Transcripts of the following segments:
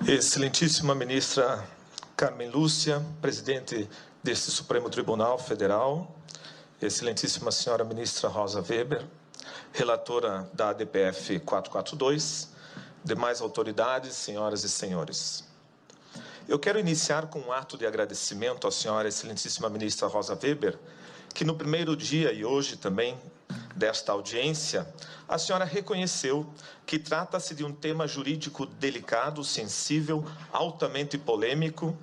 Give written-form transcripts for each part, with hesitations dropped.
Excelentíssima ministra Carmen Lúcia, presidente deste Supremo Tribunal Federal, excelentíssima senhora ministra Rosa Weber, relatora da ADPF 442, demais autoridades, senhoras e senhores. Eu quero iniciar com um ato de agradecimento à senhora excelentíssima ministra Rosa Weber, que no primeiro dia e hoje também desta audiência, a senhora reconheceu que trata-se de um tema jurídico delicado, sensível, altamente polêmico,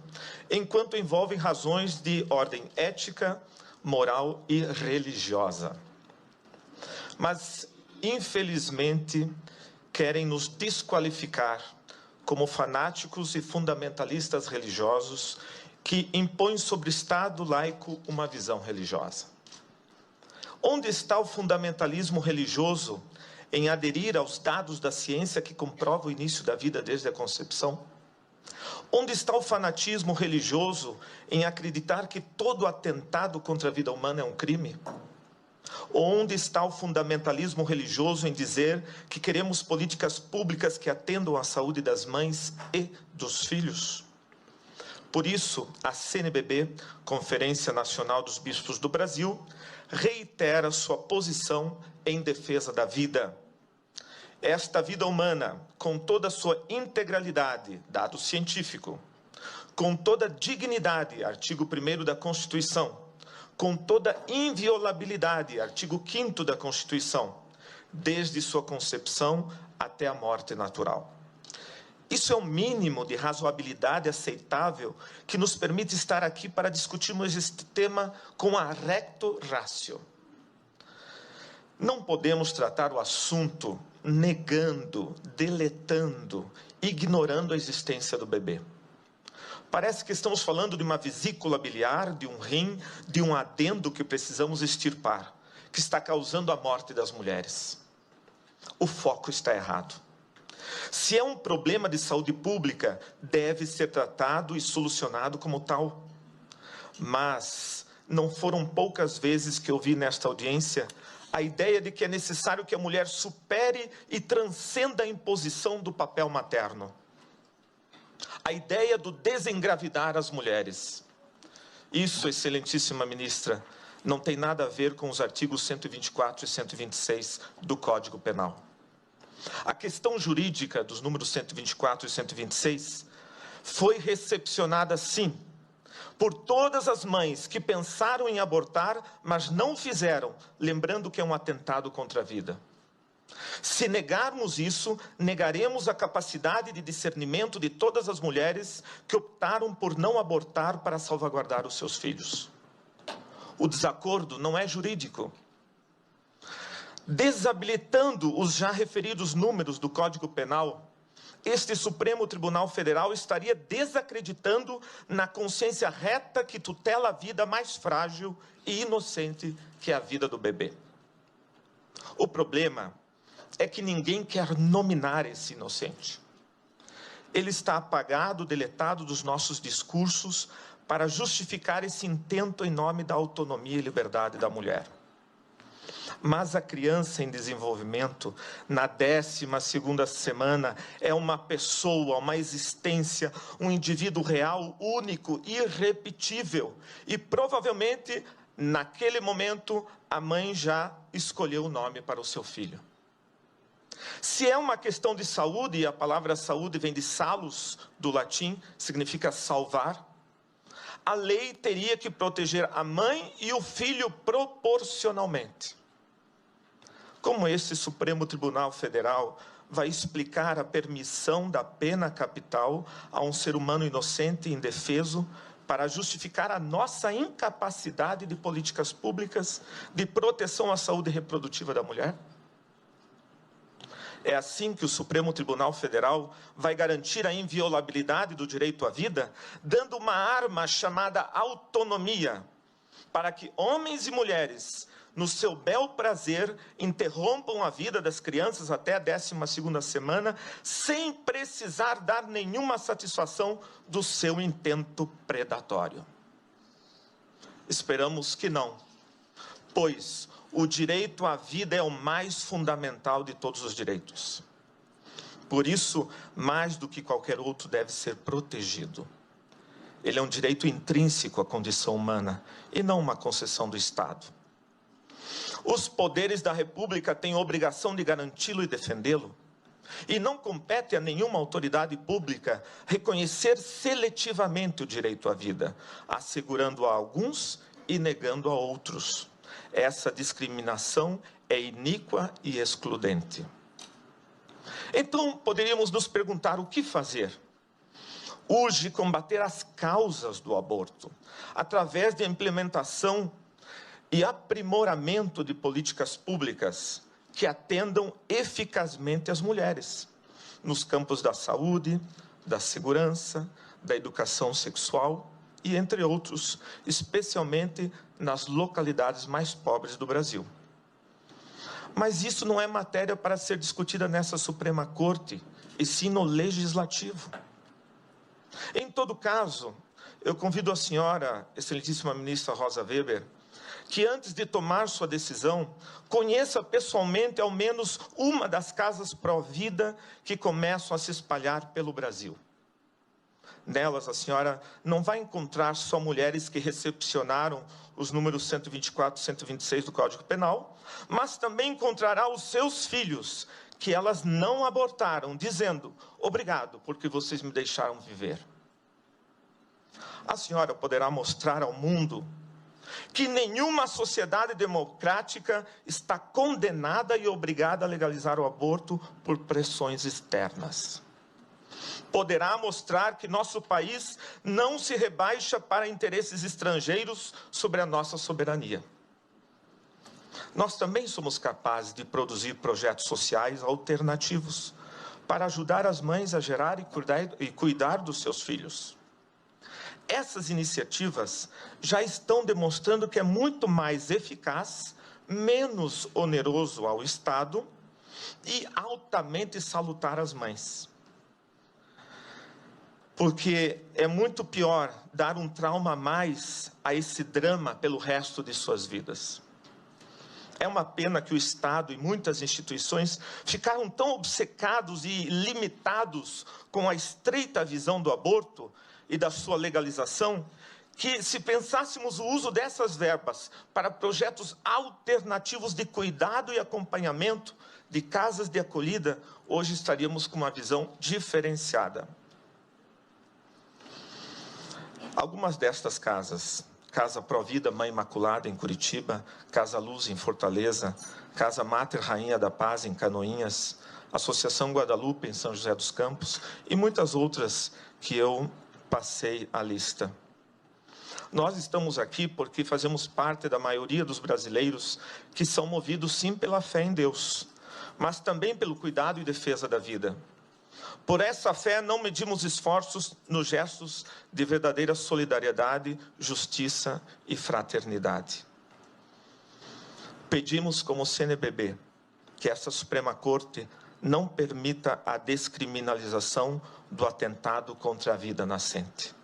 enquanto envolve razões de ordem ética, moral e religiosa. Mas, infelizmente, querem nos desqualificar como fanáticos e fundamentalistas religiosos que impõem sobre o Estado laico uma visão religiosa. Onde está o fundamentalismo religioso em aderir aos dados da ciência que comprova o início da vida desde a concepção? Onde está o fanatismo religioso em acreditar que todo atentado contra a vida humana é um crime? Onde está o fundamentalismo religioso em dizer que queremos políticas públicas que atendam à saúde das mães e dos filhos? Por isso, a CNBB, Conferência Nacional dos Bispos do Brasil, reitera sua posição em defesa da vida. Esta vida humana, com toda a sua integralidade, dado científico, com toda a dignidade, artigo 1º da Constituição, com toda a inviolabilidade, artigo 5º da Constituição, desde sua concepção até a morte natural. Isso é o mínimo de razoabilidade aceitável que nos permite estar aqui para discutirmos este tema com a recto ratio. Não podemos tratar o assunto negando, deletando, ignorando a existência do bebê. Parece que estamos falando de uma vesícula biliar, de um rim, de um adendo que precisamos extirpar, que está causando a morte das mulheres. O foco está errado. Se é um problema de saúde pública, deve ser tratado e solucionado como tal. Mas não foram poucas vezes que eu vi nesta audiência a ideia de que é necessário que a mulher supere e transcenda a imposição do papel materno. A ideia do desengravidar as mulheres. Isso, excelentíssima ministra, não tem nada a ver com os artigos 124 e 126 do Código Penal. A questão jurídica dos números 124 e 126 foi recepcionada, sim, por todas as mães que pensaram em abortar, mas não fizeram, lembrando que é um atentado contra a vida. Se negarmos isso, negaremos a capacidade de discernimento de todas as mulheres que optaram por não abortar para salvaguardar os seus filhos. O desacordo não é jurídico. Desabilitando os já referidos números do Código Penal, este Supremo Tribunal Federal estaria desacreditando na consciência reta que tutela a vida mais frágil e inocente que é a vida do bebê. O problema é que ninguém quer nominar esse inocente. Ele está apagado, deletado dos nossos discursos para justificar esse intento em nome da autonomia e liberdade da mulher. Mas a criança em desenvolvimento, na 12ª semana, é uma pessoa, uma existência, um indivíduo real, único, irrepetível. E provavelmente, naquele momento, a mãe já escolheu o nome para o seu filho. Se é uma questão de saúde, e a palavra saúde vem de salus, do latim, significa salvar, a lei teria que proteger a mãe e o filho proporcionalmente. Como esse Supremo Tribunal Federal vai explicar a permissão da pena capital a um ser humano inocente e indefeso para justificar a nossa incapacidade de políticas públicas de proteção à saúde reprodutiva da mulher? É assim que o Supremo Tribunal Federal vai garantir a inviolabilidade do direito à vida, dando uma arma chamada autonomia, para que homens e mulheres, no seu bel prazer, interrompam a vida das crianças até a 12ª semana, sem precisar dar nenhuma satisfação do seu intento predatório. Esperamos que não, pois o direito à vida é o mais fundamental de todos os direitos. Por isso, mais do que qualquer outro, deve ser protegido. Ele é um direito intrínseco à condição humana e não uma concessão do Estado. Os poderes da República têm a obrigação de garanti-lo e defendê-lo. E não compete a nenhuma autoridade pública reconhecer seletivamente o direito à vida, assegurando a alguns e negando a outros. Essa discriminação é iníqua e excludente. Então, poderíamos nos perguntar o que fazer? Urge combater as causas do aborto, através da implementação e aprimoramento de políticas públicas que atendam eficazmente as mulheres, nos campos da saúde, da segurança, da educação sexual e entre outros, especialmente nas localidades mais pobres do Brasil. Mas isso não é matéria para ser discutida nessa Suprema Corte, e sim no Legislativo. Em todo caso, eu convido a senhora, excelentíssima ministra Rosa Weber, que antes de tomar sua decisão, conheça pessoalmente ao menos uma das casas pró-vida que começam a se espalhar pelo Brasil. Nelas, a senhora não vai encontrar só mulheres que recepcionaram os números 124 e 126 do Código Penal, mas também encontrará os seus filhos, que elas não abortaram, dizendo: obrigado, porque vocês me deixaram viver. A senhora poderá mostrar ao mundo que nenhuma sociedade democrática está condenada e obrigada a legalizar o aborto por pressões externas. Poderá mostrar que nosso país não se rebaixa para interesses estrangeiros sobre a nossa soberania. Nós também somos capazes de produzir projetos sociais alternativos para ajudar as mães a gerar e cuidar dos seus filhos. Essas iniciativas já estão demonstrando que é muito mais eficaz, menos oneroso ao Estado e altamente salutar às mães. Porque é muito pior dar um trauma a mais a esse drama pelo resto de suas vidas. É uma pena que o Estado e muitas instituições ficaram tão obcecados e limitados com a estreita visão do aborto e da sua legalização, que se pensássemos o uso dessas verbas para projetos alternativos de cuidado e acompanhamento, de casas de acolhida, hoje estaríamos com uma visão diferenciada. Algumas destas casas, Casa Pró-Vida Mãe Imaculada em Curitiba, Casa Luz em Fortaleza, Casa Mater Rainha da Paz em Canoinhas, Associação Guadalupe em São José dos Campos e muitas outras que eu passei a lista. Nós estamos aqui porque fazemos parte da maioria dos brasileiros que são movidos sim pela fé em Deus, mas também pelo cuidado e defesa da vida. Por essa fé não medimos esforços nos gestos de verdadeira solidariedade, justiça e fraternidade. Pedimos como CNBB que essa Suprema Corte não permita a descriminalização do atentado contra a vida nascente.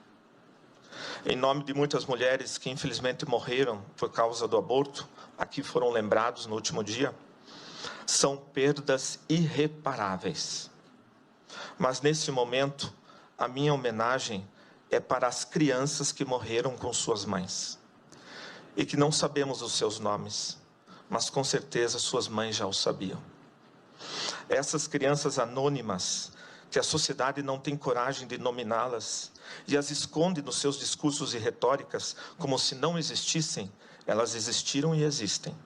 Em nome de muitas mulheres que infelizmente morreram por causa do aborto, aqui foram lembrados no último dia, são perdas irreparáveis. Mas nesse momento, a minha homenagem é para as crianças que morreram com suas mães e que não sabemos os seus nomes, mas com certeza suas mães já o sabiam. Essas crianças anônimas, que a sociedade não tem coragem de nominá-las e as esconde nos seus discursos e retóricas como se não existissem, elas existiram e existem.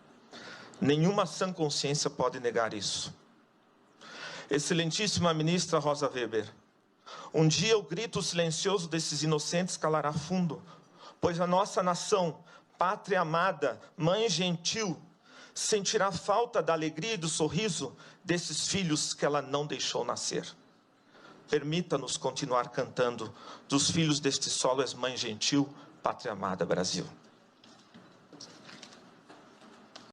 Nenhuma sã consciência pode negar isso. Excelentíssima ministra Rosa Weber, um dia o grito silencioso desses inocentes calará fundo, pois a nossa nação, pátria amada, mãe gentil, sentirá falta da alegria e do sorriso desses filhos que ela não deixou nascer. Permita-nos continuar cantando: dos filhos deste solo és mãe gentil, pátria amada Brasil.